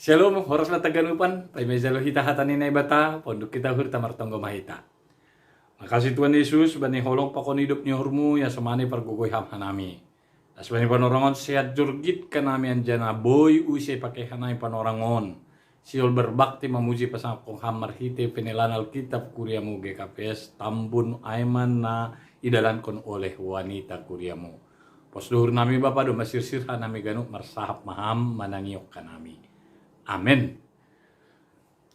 Shalom, horas na taganupan, pay mezalo hita hatani na ibata, pondok kita hurta martonggo mahita. Makasih Tuhan Yesus, bani holong pakonidop ni hormu, ya semani pergugoy ham hanami. As bani panorangon sehat jurgit kanami anjana boy usai pakai hanai panorangon. Siol berbakti memuji pasang kong hamar hite penelan alkitab kuriamu GKPS tambun aiman na idalan kon oleh wanita kuriamu. Pos duhur nami Bapa do masir-sir hanami ganuk marsahap maham manangiok kanami. Amin.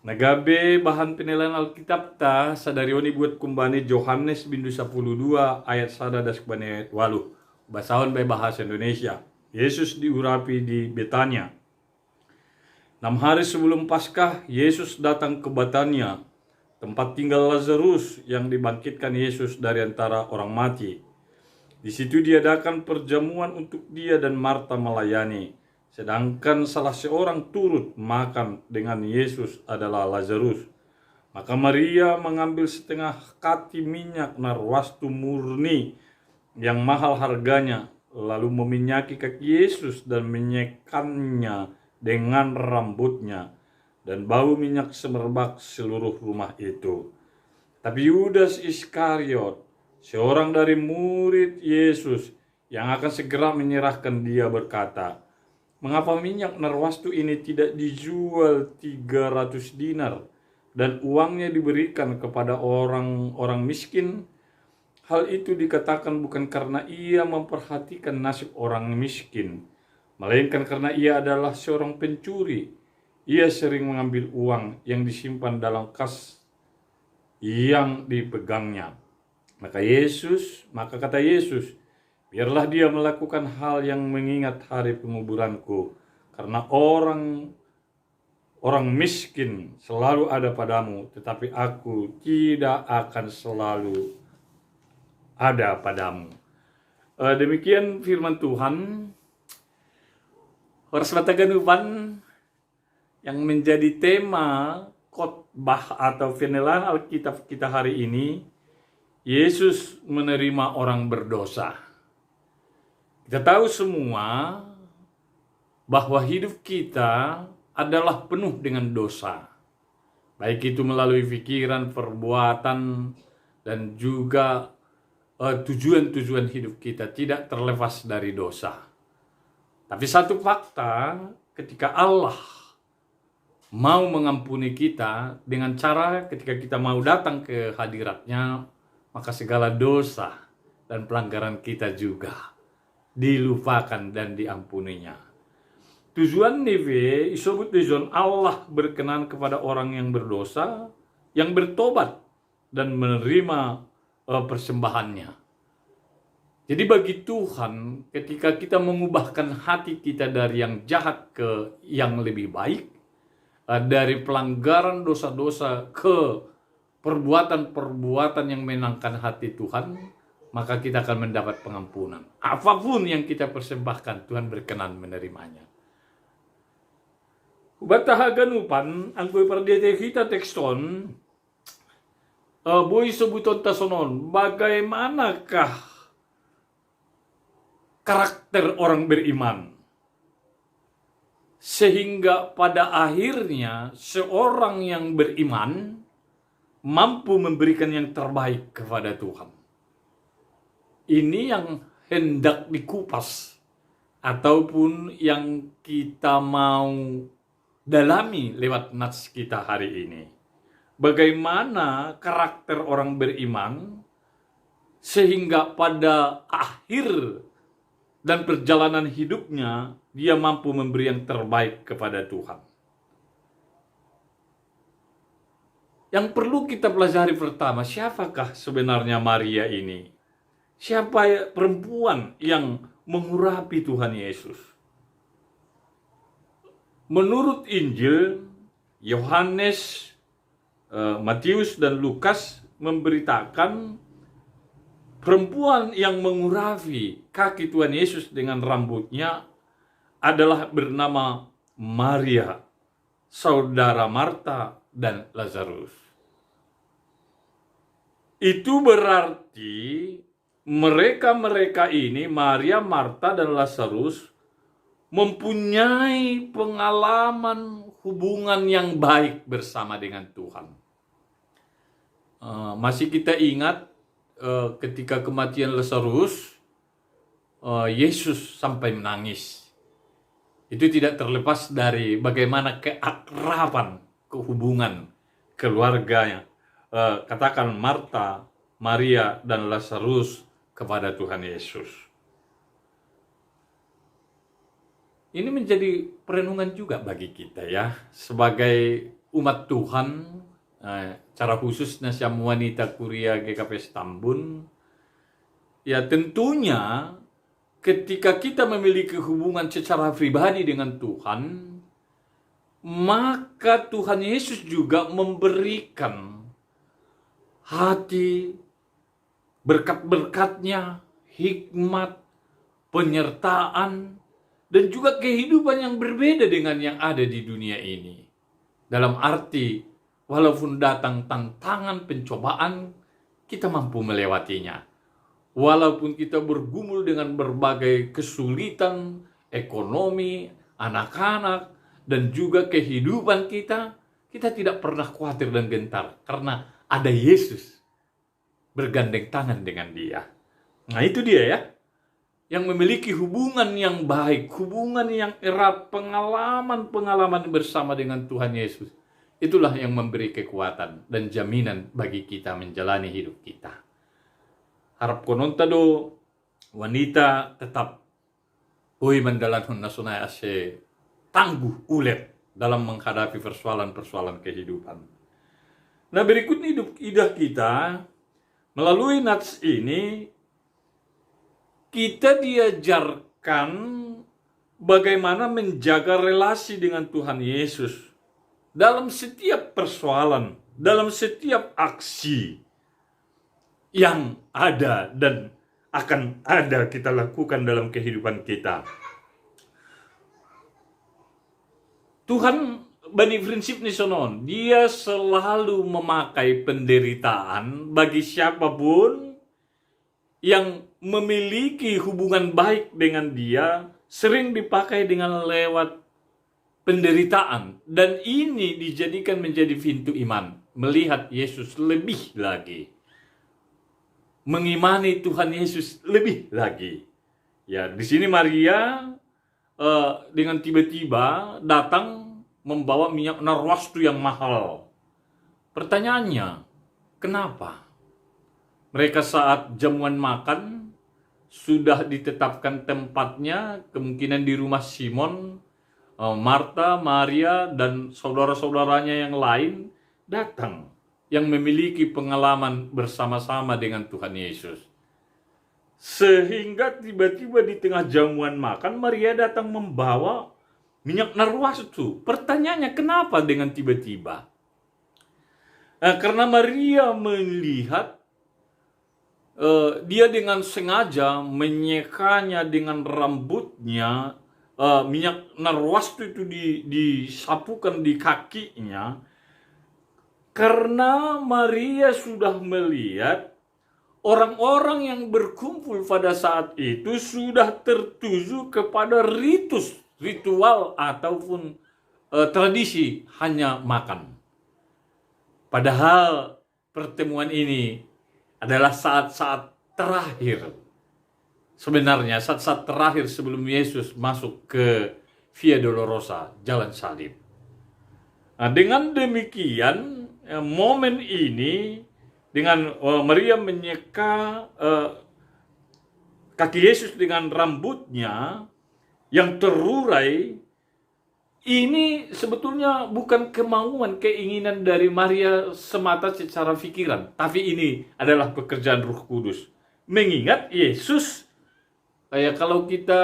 Nagabe bahan penilaian Alkitab ta sadarioni buat kumbani Yohanes bindu 12 ayat 1 das kubani 8. Basahon by bahasa Indonesia. Yesus diurapi di Betania. 6 hari sebelum Paskah, Yesus datang ke Betania, tempat tinggal Lazarus yang dibangkitkan Yesus dari antara orang mati. Di situ diadakan perjamuan untuk dia dan Marta melayani. Sedangkan salah seorang turut makan dengan Yesus adalah Lazarus. Maka Maria mengambil setengah kati minyak narwastu murni yang mahal harganya, lalu meminyaki kaki Yesus dan menyekannya dengan rambutnya, dan bau minyak semerbak seluruh rumah itu. Tapi Yudas Iskariot, seorang dari murid Yesus yang akan segera menyerahkan dia, berkata, "Mengapa minyak narwastu ini tidak dijual 300 dinar dan uangnya diberikan kepada orang-orang miskin?" Hal itu dikatakan bukan karena ia memperhatikan nasib orang miskin, melainkan karena ia adalah seorang pencuri. Ia sering mengambil uang yang disimpan dalam kas yang dipegangnya. Maka kata Yesus, "Biarlah dia melakukan hal yang mengingat hari penguburanku, karena orang miskin selalu ada padamu, tetapi aku tidak akan selalu ada padamu." Demikian firman Tuhan. Horas Bataganupan yang menjadi tema khotbah atau penelan Alkitab kita hari ini, Yesus menerima orang berdosa. Kita tahu semua bahwa hidup kita adalah penuh dengan dosa. Baik itu melalui pikiran, perbuatan, dan juga tujuan-tujuan hidup kita tidak terlepas dari dosa. Tapi satu fakta, ketika Allah mau mengampuni kita dengan cara ketika kita mau datang ke hadiratnya, maka segala dosa dan pelanggaran kita juga dilupakan dan diampuninya. Tujuan neve disebut tujuan Allah berkenan kepada orang yang berdosa, yang bertobat dan menerima persembahannya. Jadi bagi Tuhan, ketika kita mengubahkan hati kita dari yang jahat ke yang lebih baik, dari pelanggaran dosa-dosa ke perbuatan-perbuatan yang menyenangkan hati Tuhan, maka kita akan mendapat pengampunan. Apapun yang kita persembahkan, Tuhan berkenan menerimanya. Batahaгаnupan, ang boy pardete kita tekston, boy sebuton tasonon, bagaimanakah karakter orang beriman, sehingga pada akhirnya seorang yang beriman mampu memberikan yang terbaik kepada Tuhan. Ini yang hendak dikupas ataupun yang kita mau dalami lewat nats kita hari ini. Bagaimana karakter orang beriman sehingga pada akhir dan perjalanan hidupnya dia mampu memberi yang terbaik kepada Tuhan. Yang perlu kita pelajari pertama, siapakah sebenarnya Maria ini? Siapa perempuan yang mengurapi Tuhan Yesus? Menurut Injil, Yohanes, Matius, dan Lukas memberitakan perempuan yang mengurapi kaki Tuhan Yesus dengan rambutnya adalah bernama Maria, saudara Marta dan Lazarus. Itu berarti mereka ini, Maria, Marta, dan Lazarus, mempunyai pengalaman hubungan yang baik bersama dengan Tuhan. Masih kita ingat ketika kematian Lazarus, Yesus sampai menangis. Itu tidak terlepas dari bagaimana keakraban, kehubungan keluarganya, katakan Marta, Maria, dan Lazarus kepada Tuhan Yesus. Ini menjadi perenungan juga bagi kita ya, sebagai umat Tuhan, cara khususnya siam wanita Kuria GKP Stambun. Ya tentunya ketika kita memiliki hubungan secara pribadi dengan Tuhan, maka Tuhan Yesus juga memberikan hati, berkat-berkatnya, hikmat, penyertaan, dan juga kehidupan yang berbeda dengan yang ada di dunia ini. Dalam arti, walaupun datang tantangan, pencobaan, kita mampu melewatinya. Walaupun kita bergumul dengan berbagai kesulitan, ekonomi, anak-anak, dan juga kehidupan kita tidak pernah khawatir dan gentar. Karena ada Yesus bergandeng tangan dengan dia. Nah itu dia ya, yang memiliki hubungan yang baik, hubungan yang erat, pengalaman-pengalaman bersama dengan Tuhan Yesus. Itulah yang memberi kekuatan dan jaminan bagi kita menjalani hidup kita. Harap kononta do wanita tetap hui mendalankan nasunai ase tangguh ulet dalam menghadapi persoalan-persoalan kehidupan. Nah berikut hidup idah kita melalui nats ini kita diajarkan bagaimana menjaga relasi dengan Tuhan Yesus dalam setiap persoalan, dalam setiap aksi yang ada dan akan ada kita lakukan dalam kehidupan kita. Tuhan bani prinsip ni sonon, dia selalu memakai penderitaan bagi siapapun yang memiliki hubungan baik dengan dia, sering dipakai dengan lewat penderitaan. Dan ini dijadikan menjadi pintu iman, melihat Yesus lebih lagi, mengimani Tuhan Yesus lebih lagi. Ya, di sini Maria dengan tiba-tiba datang membawa minyak narwastu yang mahal. Pertanyaannya, kenapa? Mereka saat jamuan makan sudah ditetapkan tempatnya, kemungkinan di rumah Simon, Marta, Maria, dan saudara-saudaranya yang lain datang, yang memiliki pengalaman bersama-sama dengan Tuhan Yesus. Sehingga tiba-tiba di tengah jamuan makan, Maria datang membawa minyak narwastu. Pertanyaannya, kenapa dengan tiba-tiba? Karena Maria melihat dia dengan sengaja menyekanya dengan rambutnya, minyak narwastu itu disapukan di kakinya, karena Maria sudah melihat orang-orang yang berkumpul pada saat itu sudah tertuju kepada ritual ataupun tradisi hanya makan. Padahal pertemuan ini adalah saat-saat terakhir. Sebenarnya saat-saat terakhir sebelum Yesus masuk ke Via Dolorosa, jalan salib. Nah, dengan demikian, momen ini dengan Maria menyeka kaki Yesus dengan rambutnya yang terurai, ini sebetulnya bukan kemauan, keinginan dari Maria semata secara pikiran, tapi ini adalah pekerjaan Roh Kudus. Mengingat Yesus, kalau kita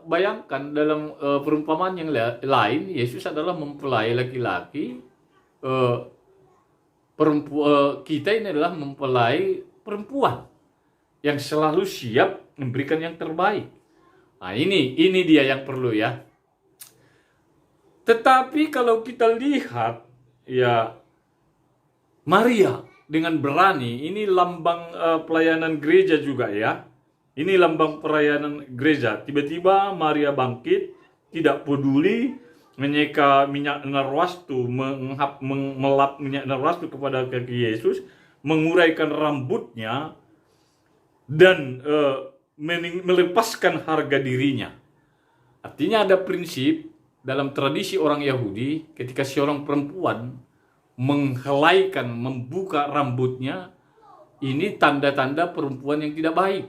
bayangkan dalam perumpamaan yang lain, Yesus adalah mempelai laki-laki, kita ini adalah mempelai perempuan yang selalu siap memberikan yang terbaik. Nah, ini dia yang perlu ya. Tetapi kalau kita lihat ya, Maria dengan berani, ini lambang pelayanan gereja juga ya. Ini lambang pelayanan gereja. Tiba-tiba Maria bangkit, tidak peduli, menyeka minyak narwastu, melap minyak narwastu kepada kaki Yesus, menguraikan rambutnya, dan melepaskan harga dirinya. Artinya ada prinsip dalam tradisi orang Yahudi, ketika seorang perempuan menghelaikan, membuka rambutnya, ini tanda-tanda perempuan yang tidak baik.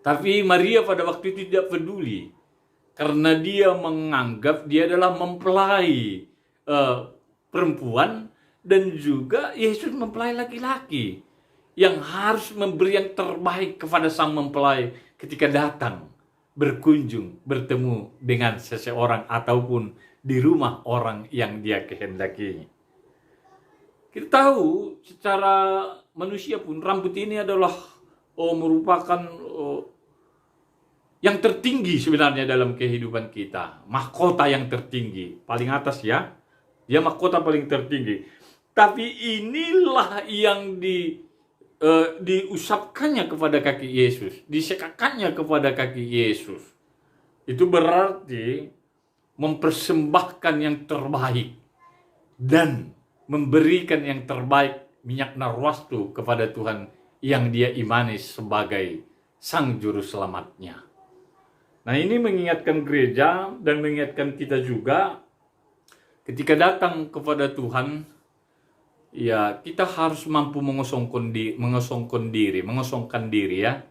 Tapi Maria pada waktu itu tidak peduli, karena dia menganggap dia adalah mempelai perempuan, dan juga Yesus mempelai laki-laki yang harus memberi yang terbaik kepada sang mempelai ketika datang berkunjung, bertemu dengan seseorang ataupun di rumah orang yang dia kehendaki. Kita tahu secara manusia pun rambut ini adalah merupakan yang tertinggi sebenarnya dalam kehidupan kita. Mahkota yang tertinggi, paling atas ya. Dia mahkota paling tertinggi. Tapi inilah yang diusapkannya kepada kaki Yesus, disekakannya kepada kaki Yesus. Itu berarti mempersembahkan yang terbaik dan memberikan yang terbaik, minyak narwastu, kepada Tuhan yang dia imani sebagai sang juru selamatnya. Nah, ini mengingatkan gereja dan mengingatkan kita juga ketika datang kepada Tuhan, ya, kita harus mampu mengosongkan diri ya.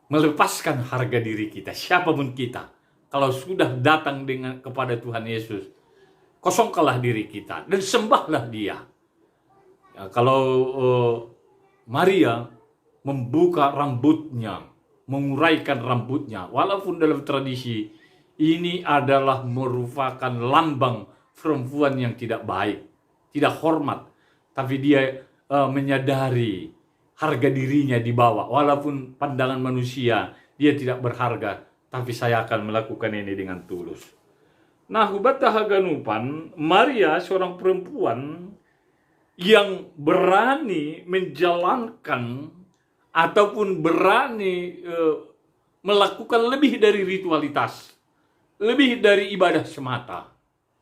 Melepaskan harga diri kita, siapapun kita. Kalau sudah datang kepada Tuhan Yesus, kosongkanlah diri kita dan sembahlah Dia. Ya, kalau Maria membuka rambutnya, menguraikan rambutnya, walaupun dalam tradisi ini adalah merupakan lambang perempuan yang tidak baik, tidak hormat, tapi dia menyadari harga dirinya di bawah. Walaupun pandangan manusia dia tidak berharga, tapi saya akan melakukan ini dengan tulus. Nah, hubata haganupan, Maria seorang perempuan yang berani menjalankan ataupun berani melakukan lebih dari ritualitas, lebih dari ibadah semata,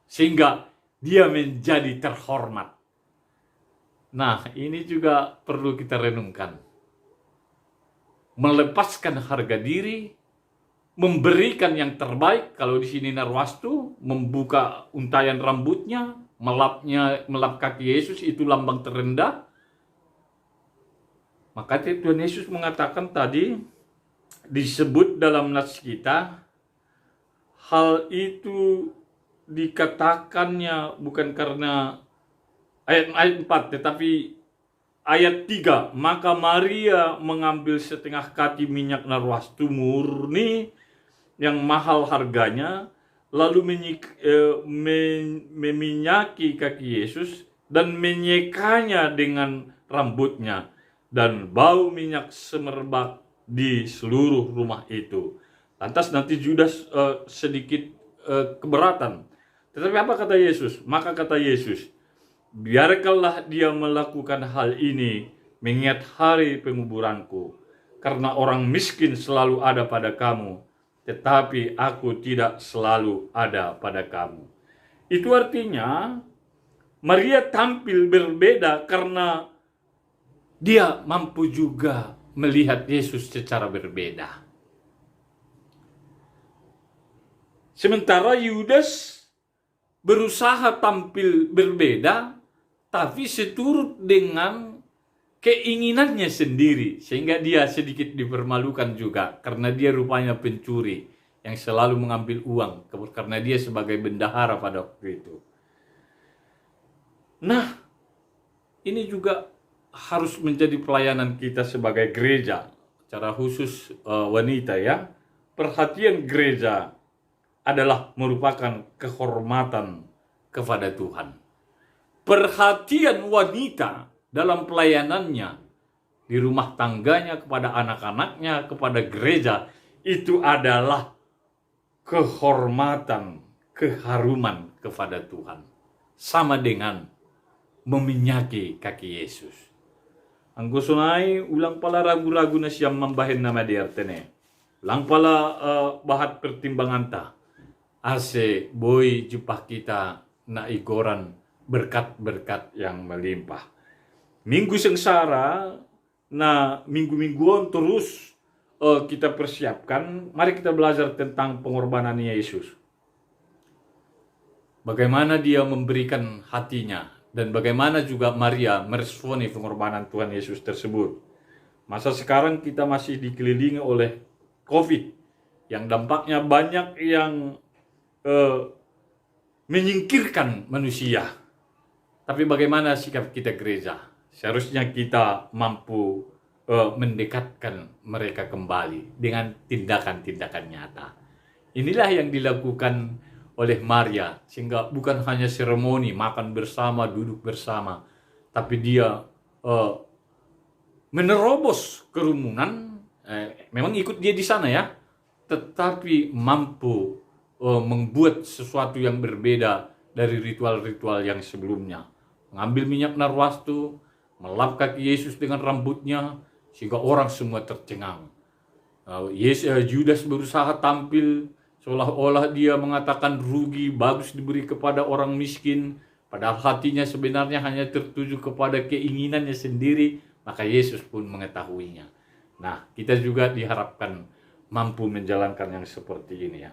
sehingga dia menjadi terhormat. Nah, ini juga perlu kita renungkan. Melepaskan harga diri, memberikan yang terbaik. Kalau di sini narwastu, membuka untayan rambutnya, melap kaki Yesus, itu lambang terendah. Maka Tuhan Yesus mengatakan tadi, disebut dalam nas kita, hal itu dikatakannya bukan karena ayat 4, tetapi ayat 3. Maka Maria mengambil setengah kati minyak narwastu murni yang mahal harganya, lalu meminyaki kaki Yesus dan menyekanya dengan rambutnya, dan bau minyak semerbak di seluruh rumah itu. Lantas nanti Judas sedikit keberatan. Tetapi apa kata Yesus? Maka kata Yesus, biarkanlah dia melakukan hal ini mengingat hari penguburanku, karena orang miskin selalu ada pada kamu, tetapi aku tidak selalu ada pada kamu. Itu artinya Maria tampil berbeda karena dia mampu juga melihat Yesus secara berbeda. Sementara Yudas berusaha tampil berbeda, tapi seturut dengan keinginannya sendiri, sehingga dia sedikit dipermalukan juga, karena dia rupanya pencuri yang selalu mengambil uang, karena dia sebagai bendahara pada waktu itu. Nah, ini juga harus menjadi pelayanan kita sebagai gereja, secara khusus wanita ya. Perhatian gereja adalah merupakan kehormatan kepada Tuhan. Perhatian wanita dalam pelayanannya di rumah tangganya, kepada anak-anaknya, kepada gereja, itu adalah kehormatan, keharuman kepada Tuhan. Sama dengan meminyaki kaki Yesus. Anggo sunai ulang pala ragu-ragu na siyang mambahin na madiartene. Ulang pala bahat pertimbangan ta. ase boy jupah kita na igoran berkat-berkat yang melimpah. Minggu sengsara na minggu-mingguan terus kita persiapkan. Mari kita belajar tentang pengorbanan Yesus. Bagaimana dia memberikan hatinya dan bagaimana juga Maria meresponi pengorbanan Tuhan Yesus tersebut. Masa sekarang kita masih dikelilingi oleh COVID yang dampaknya banyak yang menyingkirkan manusia. Tapi bagaimana sikap kita gereja? Seharusnya kita mampu mendekatkan mereka kembali dengan tindakan-tindakan nyata. Inilah yang dilakukan oleh Maria, sehingga bukan hanya seremoni makan bersama, duduk bersama, tapi dia menerobos kerumunan. Memang ikut dia di sana ya, tetapi mampu membuat sesuatu yang berbeda dari ritual-ritual yang sebelumnya. Mengambil minyak narwastu, melap kaki Yesus dengan rambutnya, sehingga orang semua tercengang. Judas berusaha tampil seolah-olah dia mengatakan rugi, bagus diberi kepada orang miskin, padahal hatinya sebenarnya hanya tertuju kepada keinginannya sendiri, maka Yesus pun mengetahuinya. Nah, kita juga diharapkan mampu menjalankan yang seperti ini ya.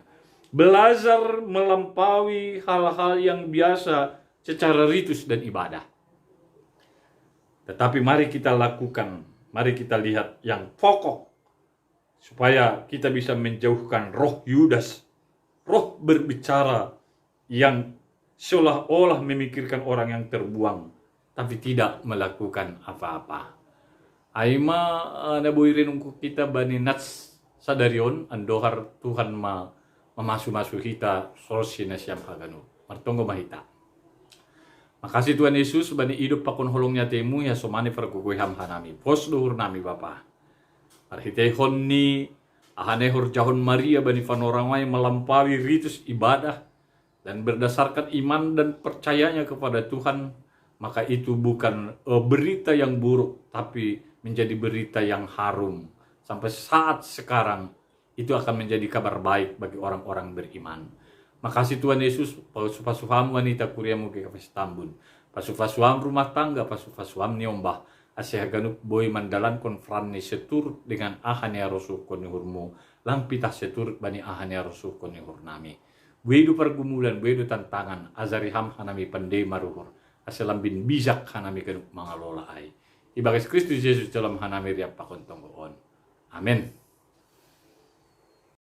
Belajar melampaui hal-hal yang biasa secara ritus dan ibadah. Tetapi mari kita lakukan, mari kita lihat yang pokok, supaya kita bisa menjauhkan roh Yudas, roh berbicara yang seolah-olah memikirkan orang yang terbuang, tapi tidak melakukan apa-apa. Aima nabuirin ungku kita bani nats sadarion andohar Tuhan memasu-masu kita sorsinas yang haganu. Martonggo mahita. Makasih Tuhan Yesus bani hidup pakun holongnya temu ya somani perkukuy hamhanami. Pos luhur nami Bapa. Arhitehon ni ahanehor jahon Maria bani panoramai melampaui ritus ibadah dan berdasarkan iman dan percayanya kepada Tuhan, maka itu bukan berita yang buruk, tapi menjadi berita yang harum. Sampai saat sekarang itu akan menjadi kabar baik bagi orang-orang beriman. Makasih Tuhan Yesus, pasufasuham wanita kuriamu ke Tambun, pasufasuham rumah tangga, pasufasuham niombah, asyahaganuk boy mandalan konfran ni seturut dengan ahania rosuh konihurmu, lampitah seturut bani ahania rosuh konihur nami. Buedu pergumulan, buedu tantangan, azariham hanami pandai maruhur, aselambin bijak hanami kanuk mangalola ai. Ibagas Kristus Yesus dalam hanami riap pakon tonggoon. Amin.